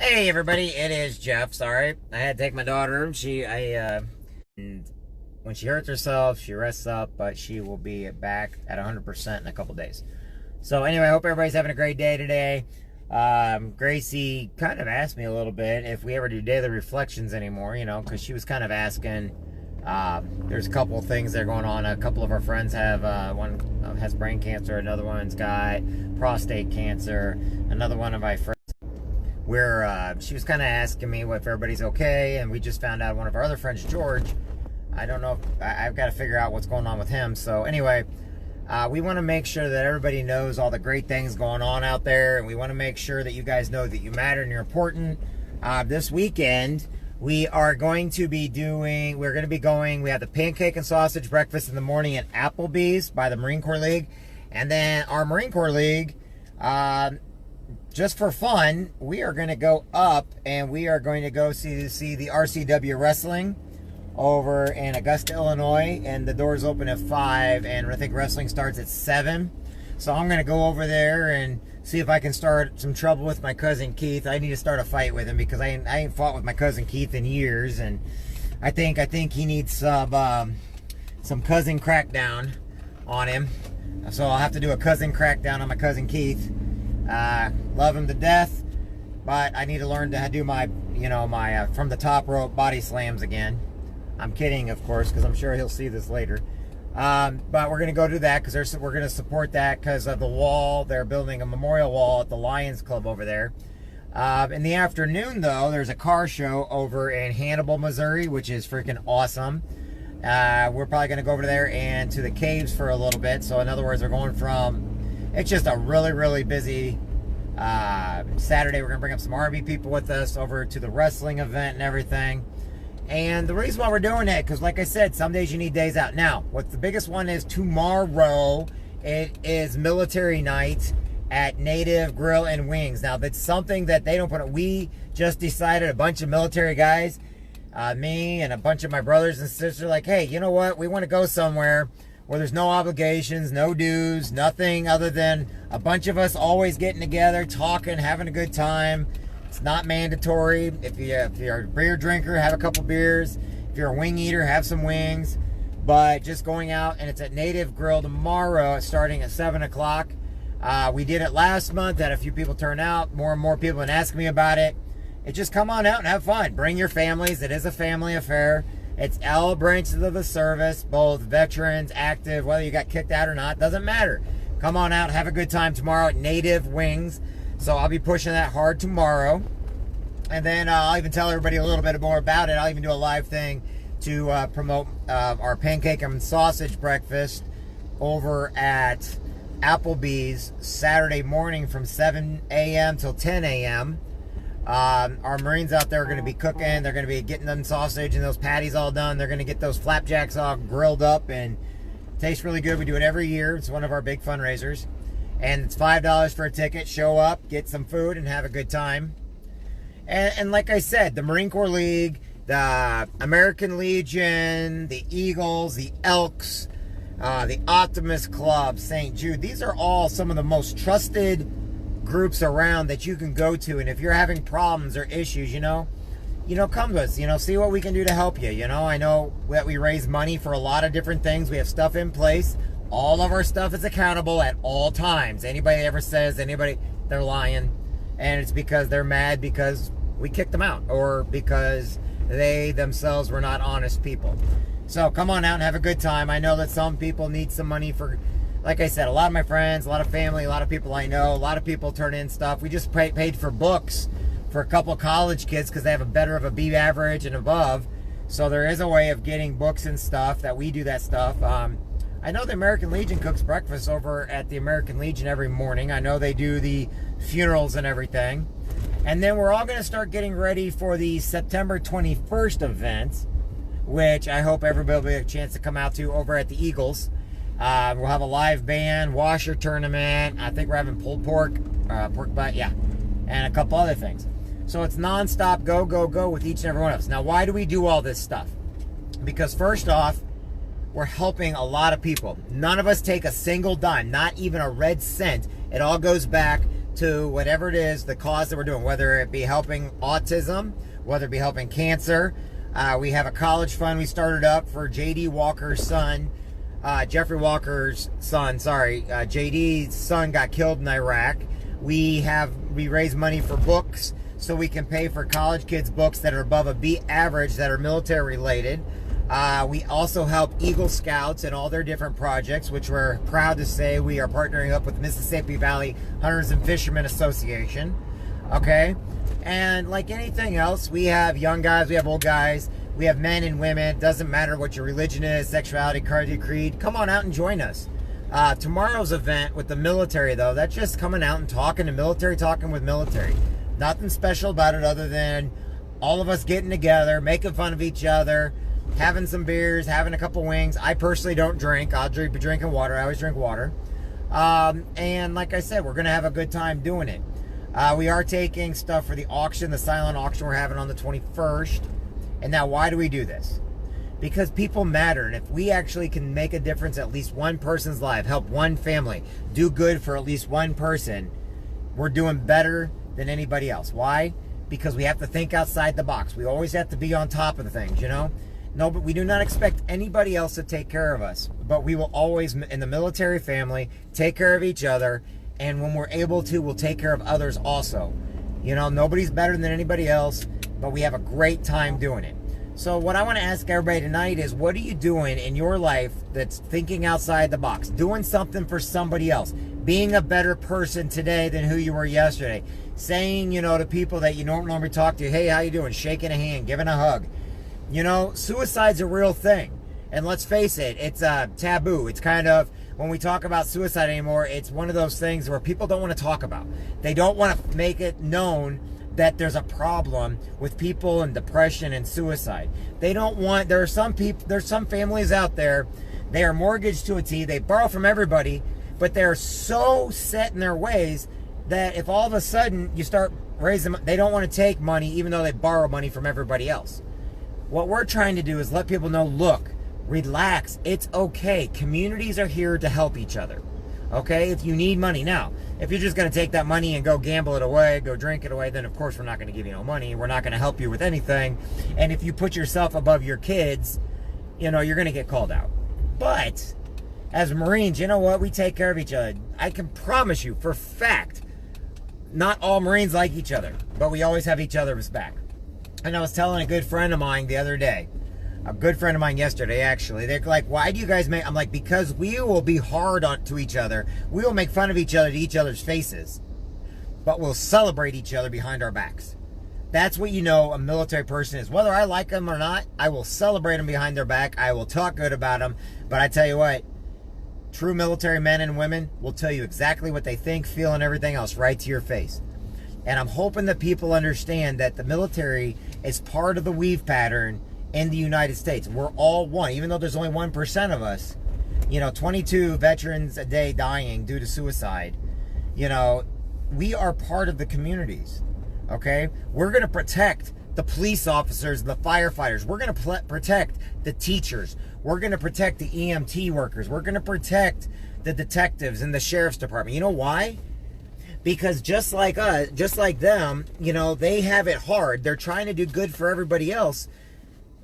Hey everybody, it is Jeff. Sorry, I had to take my daughter. And when she hurts herself, she rests up, but she will be back at 100% in a couple days. So anyway, I hope everybody's having a great day today. Gracie kind of asked me a little bit if we ever do daily reflections anymore, because she was kind of asking. There's a couple of things that are going on. A couple of our friends have, one has brain cancer, another one's got prostate cancer, another one of my friends where she was kind of asking me if everybody's okay, and we just found out one of our other friends, George, I don't know, I've got to figure out what's going on with him. So anyway, we want to make sure that everybody knows all the great things going on out there, and we want to make sure that you guys know that you matter and you're important. This weekend, we are going to be we have the pancake and sausage breakfast in the morning at Applebee's by the Marine Corps League, and then our Marine Corps League, just for fun, we are going to go up and we are going to go see the RCW wrestling over in Augusta, Illinois, and the doors open at 5, and I think wrestling starts at 7. So I'm going to go over there and see if I can start some trouble with my cousin Keith. I need to start a fight with him because I ain't fought with my cousin Keith in years, and I think he needs some cousin crackdown on him. So I'll have to do a cousin crackdown on my cousin Keith. Love him to death, but I need to learn to do my from the top rope body slams again. I'm kidding, of course, because I'm sure he'll see this later. But we're going to go do that because we're going to support that because of the wall. They're building a memorial wall at the Lions Club over there. In the afternoon, though, there's a car show over in Hannibal, Missouri, which is freaking awesome. We're probably going to go over there and to the caves for a little bit. So in other words, we're going from... It's just a really, really busy Saturday. We're going to bring up some RV people with us over to the wrestling event and everything. And the reason why we're doing it, because like I said, some days you need days out. Now, what the biggest one is tomorrow, it is military night at Native Grill and Wings. Now, that's something that they don't put up. We just decided, a bunch of military guys, me and a bunch of my brothers and sisters, like, hey, you know what? We want to go somewhere where there's no obligations, no dues, nothing other than a bunch of us always getting together, talking, having a good time. It's not mandatory. If you're a beer drinker, have a couple beers. If you're a wing eater, have some wings. But just going out, and it's at Native Grill tomorrow, starting at 7 o'clock. We did it last month, had a few people turn out. More and more people have been asking me about it. Just come on out and have fun. Bring your families. It is a family affair. It's all branches of the service, both veterans, active, whether you got kicked out or not, doesn't matter. Come on out, have a good time tomorrow at Native Wings. So I'll be pushing that hard tomorrow. And then I'll even tell everybody a little bit more about it. I'll even do a live thing to promote our pancake and sausage breakfast over at Applebee's Saturday morning from 7 a.m. till 10 a.m. Our Marines out there are going to be cooking. They're going to be getting them sausage and those patties all done. They're going to get those flapjacks all grilled up and tastes really good. We do it every year. It's one of our big fundraisers. And it's $5 for a ticket. Show up, get some food, and have a good time. And like I said, the Marine Corps League, the American Legion, the Eagles, the Elks, the Optimist Club, St. Jude. These are all some of the most trusted groups around that you can go to, and if you're having problems or issues, come to us, see what we can do to help you. I know that we raise money for a lot of different things. We have stuff in place. All of our stuff is accountable at all times. Anybody ever says they're lying, and it's because they're mad because we kicked them out or because they themselves were not honest people. So come on out and have a good time. I know that some people need some money for, like I said, a lot of my friends, a lot of family, a lot of people I know, a lot of people turn in stuff. We just paid for books for a couple of college kids because they have a better of a B average and above. So there is a way of getting books and stuff that we do that stuff. I know the American Legion cooks breakfast over at the American Legion every morning. I know they do the funerals and everything. And then we're all going to start getting ready for the September 21st event, which I hope everybody will get a chance to come out to over at the Eagles. We'll have a live band, washer tournament. I think we're having pulled pork butt, yeah, and a couple other things. So it's nonstop, go, go, go with each and every one of us. Now, why do we do all this stuff? Because first off, we're helping a lot of people. None of us take a single dime, not even a red cent. It all goes back to whatever it is, the cause that we're doing, whether it be helping autism, whether it be helping cancer. We have a college fund we started up for J.D. Walker's son, Jeffrey Walker's son, sorry. JD's son got killed in Iraq. We raise money for books so we can pay for college kids' books that are above a B average that are military related. We also help Eagle Scouts and all their different projects, which we're proud to say we are partnering up with Mississippi Valley Hunters and Fishermen Association. Okay? And like anything else, we have young guys, we have old guys, we have men and women. Doesn't matter what your religion is, sexuality, creed. Come on out and join us. Tomorrow's event with the military, though, that's just coming out and talking to military, talking with military. Nothing special about it other than all of us getting together, making fun of each other, having some beers, having a couple wings. I personally don't drink. I'll be drinking water. I always drink water. And like I said, we're going to have a good time doing it. We are taking stuff for the auction, the silent auction we're having on the 21st. And now, why do we do this? Because people matter, and if we actually can make a difference at least one person's life, help one family, do good for at least one person, we're doing better than anybody else. Why? Because we have to think outside the box. We always have to be on top of the things, you know? No, but we do not expect anybody else to take care of us. But we will always, in the military family, take care of each other, and when we're able to, we'll take care of others also. You know, nobody's better than anybody else, but we have a great time doing it. So what I want to ask everybody tonight is, what are you doing in your life that's thinking outside the box? Doing something for somebody else. Being a better person today than who you were yesterday. Saying, you know, to people that you don't normally talk to, hey, how you doing? Shaking a hand, giving a hug. You know, suicide's a real thing. And let's face it, it's a taboo. It's kind of, when we talk about suicide anymore, it's one of those things where people don't want to talk about. They don't want to make it known that there's a problem with people and depression and suicide. They don't want, there's some families out there, they are mortgaged to a T, they borrow from everybody, but they're so set in their ways that if all of a sudden you start raising, they don't want to take money even though they borrow money from everybody else. What we're trying to do is let people know, look, relax, it's okay. Communities are here to help each other. Okay, if you need money. Now, if you're just going to take that money and go gamble it away, go drink it away, then of course we're not going to give you no money. We're not going to help you with anything. And if you put yourself above your kids, you know, you're going to get called out. But as Marines, you know what? We take care of each other. I can promise you for fact, not all Marines like each other, but we always have each other's back. And I was telling a good friend of mine the other day, a good friend of mine yesterday, actually. They're like, why do you guys make... I'm like, because we will be hard to each other. We will make fun of each other to each other's faces. But we'll celebrate each other behind our backs. That's what you know a military person is. Whether I like them or not, I will celebrate them behind their back. I will talk good about them. But I tell you what, true military men and women will tell you exactly what they think, feel, and everything else right to your face. And I'm hoping that people understand that the military is part of the weave pattern in the United States. We're all one, even though there's only 1% of us. You know, 22 veterans a day dying due to suicide. You know, we are part of the communities. Okay? We're going to protect the police officers and the firefighters. We're going to protect the teachers. We're going to protect the EMT workers. We're going to protect the detectives and the sheriff's department. You know why? Because just like us, just like them, you know, they have it hard. They're trying to do good for everybody else.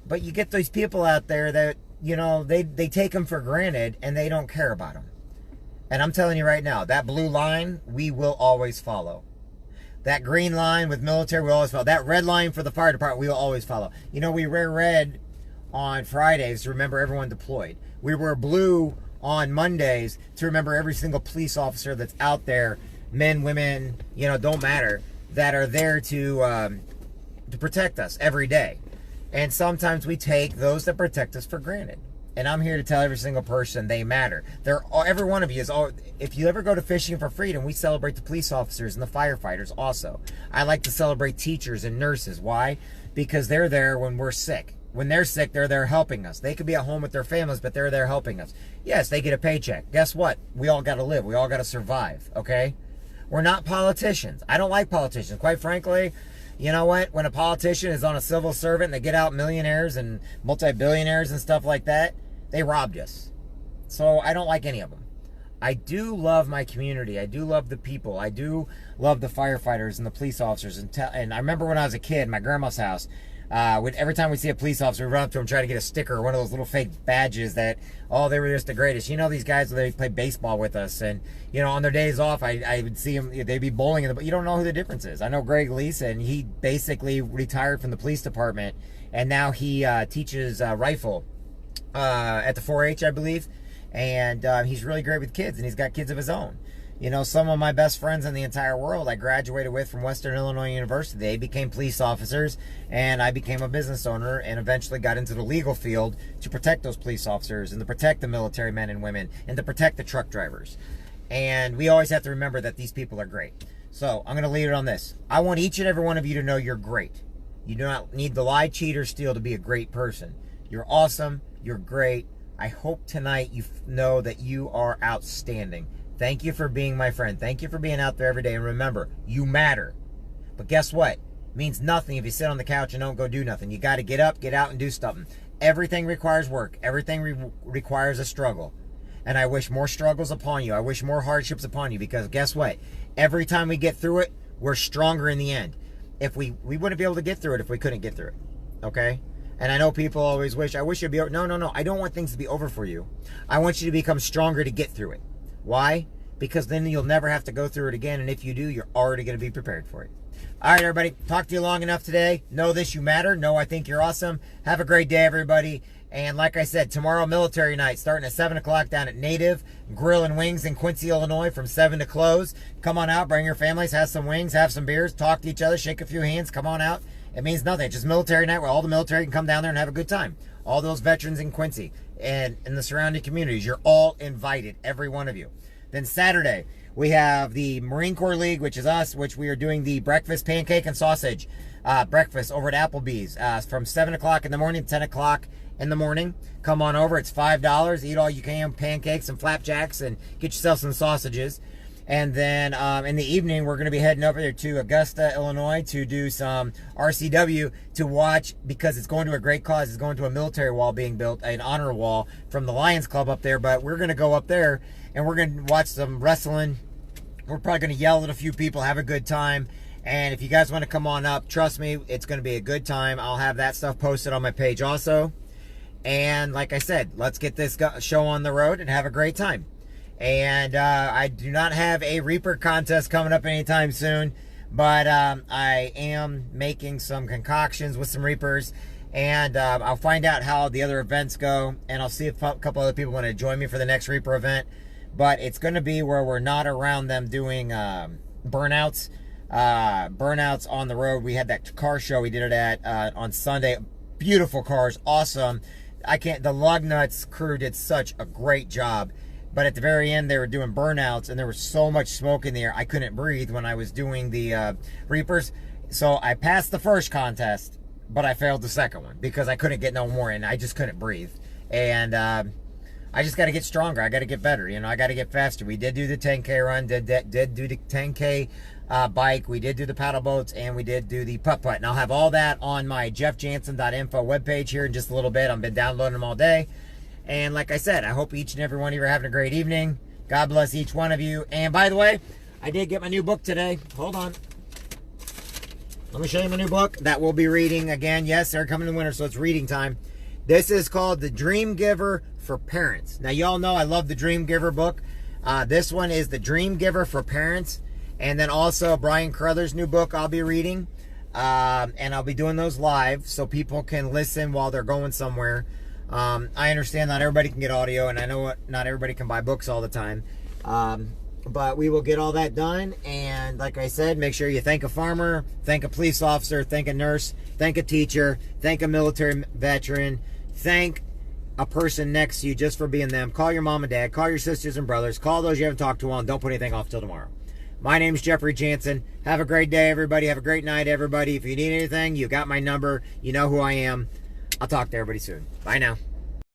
But you get these people out there that, you know, they take them for granted and they don't care about them. And I'm telling you right now, that blue line, we will always follow. That green line with military, we always follow. That red line for the fire department, we will always follow. You know, we wear red on Fridays to remember everyone deployed. We wear blue on Mondays to remember every single police officer that's out there, men, women, you know, don't matter, that are there to protect us every day. And sometimes we take those that protect us for granted. And I'm here to tell every single person they matter. Every one of you is all. If you ever go to Fishing for Freedom, we celebrate the police officers and the firefighters also. I like to celebrate teachers and nurses. Why? Because they're there when we're sick. When they're sick, they're there helping us. They could be at home with their families, but they're there helping us. Yes, they get a paycheck. Guess what? We all got to live. We all got to survive, okay? We're not politicians. I don't like politicians. Quite frankly, you know what? When a politician is on a civil servant and they get out millionaires and multi-billionaires and stuff like that, they robbed us. So I don't like any of them. I do love my community. I do love the people. I do love the firefighters and the police officers. And I remember when I was a kid, my grandma's house, every time we see a police officer, we run up to him, try to get a sticker or one of those little fake badges that, oh, they were just the greatest. You know, these guys, they play baseball with us. And, you know, on their days off, I would see them, they'd be bowling, but you don't know who the difference is. I know Greg Lisa, and he basically retired from the police department, and now he teaches rifle at the 4-H, I believe. And he's really great with kids, and he's got kids of his own. You know, some of my best friends in the entire world I graduated with from Western Illinois University. They became police officers, and I became a business owner and eventually got into the legal field to protect those police officers and to protect the military men and women and to protect the truck drivers. And we always have to remember that these people are great. So I'm going to leave it on this. I want each and every one of you to know you're great. You do not need to lie, cheat, or steal to be a great person. You're awesome. You're great. I hope tonight you know that you are outstanding. Thank you for being my friend. Thank you for being out there every day. And remember, you matter. But guess what? It means nothing if you sit on the couch and don't go do nothing. You got to get up, get out, and do something. Everything requires work. Everything requires a struggle. And I wish more struggles upon you. I wish more hardships upon you, because guess what? Every time we get through it, we're stronger in the end. If we wouldn't be able to get through it if we couldn't get through it. Okay? And I know people always wish it'd be over. No. I don't want things to be over for you. I want you to become stronger to get through it. Why? Because then you'll never have to go through it again. And if you do, you're already going to be prepared for it. All right, everybody. Talked to you long enough today. Know this, you matter. Know I think you're awesome. Have a great day, everybody. And like I said, tomorrow, military night, starting at 7 o'clock down at Native Grill and Wings in Quincy, Illinois, from 7 to close. Come on out. Bring your families. Have some wings. Have some beers. Talk to each other. Shake a few hands. Come on out. It means nothing. It's just military night where all the military can come down there and have a good time. All those veterans in Quincy and in the surrounding communities, you're all invited, every one of you. Then Saturday, we have the Marine Corps League, which is us, which we are doing the breakfast, pancake, and sausage breakfast over at Applebee's from 7 o'clock in the morning to 10 o'clock in the morning. Come on over. It's $5. Eat all you can, pancakes and flapjacks, and get yourself some sausages. And then in the evening, we're going to be heading over there to Augusta, Illinois to do some RCW to watch, because it's going to a great cause. It's going to a military wall being built, an honor wall from the Lions Club up there. But we're going to go up there and we're going to watch some wrestling. We're probably going to yell at a few people, have a good time. And if you guys want to come on up, trust me, it's going to be a good time. I'll have that stuff posted on my page also. And like I said, let's get this show on the road and have a great time. And I do not have a Reaper contest coming up anytime soon, but I am making some concoctions with some Reapers, and I'll find out how the other events go, and I'll see if a couple other people want to join me for the next Reaper event. But it's going to be where we're not around them doing burnouts on the road. We had that car show, we did it at on Sunday. Beautiful cars, awesome. The Lugnuts crew did such a great job. But at the very end, they were doing burnouts, and there was so much smoke in the air, I couldn't breathe when I was doing the Reapers. So I passed the first contest, but I failed the second one because I couldn't get no more in. I just couldn't breathe. And I just got to get stronger. I got to get better. You know, I got to get faster. We did do the 10K run, did do the 10K bike. We did do the paddle boats, and we did do the putt-putt. And I'll have all that on my JEFFJANSEN.INFO webpage here in just a little bit. I've been downloading them all day. And like I said, I hope each and every one of you are having a great evening. God bless each one of you. And by the way, I did get my new book today. Hold on. Let me show you my new book that we'll be reading again. Yes, they're coming in winter, so it's reading time. This is called The Dream Giver for Parents. Now, y'all know I love the Dream Giver book. This one is The Dream Giver for Parents. And then also Brian Carruthers' new book I'll be reading. And I'll be doing those live so people can listen while they're going somewhere. I understand not everybody can get audio, and I know not everybody can buy books all the time. But we will get all that done. And like I said, make sure you thank a farmer, thank a police officer, thank a nurse, thank a teacher, thank a military veteran, thank a person next to you just for being them. Call your mom and dad, call your sisters and brothers, call those you haven't talked to and don't put anything off till tomorrow. My name's Jeffrey Jansen. Have a great day, everybody. Have a great night, everybody. If you need anything, you got my number. You know who I am. I'll talk to everybody soon. Bye now.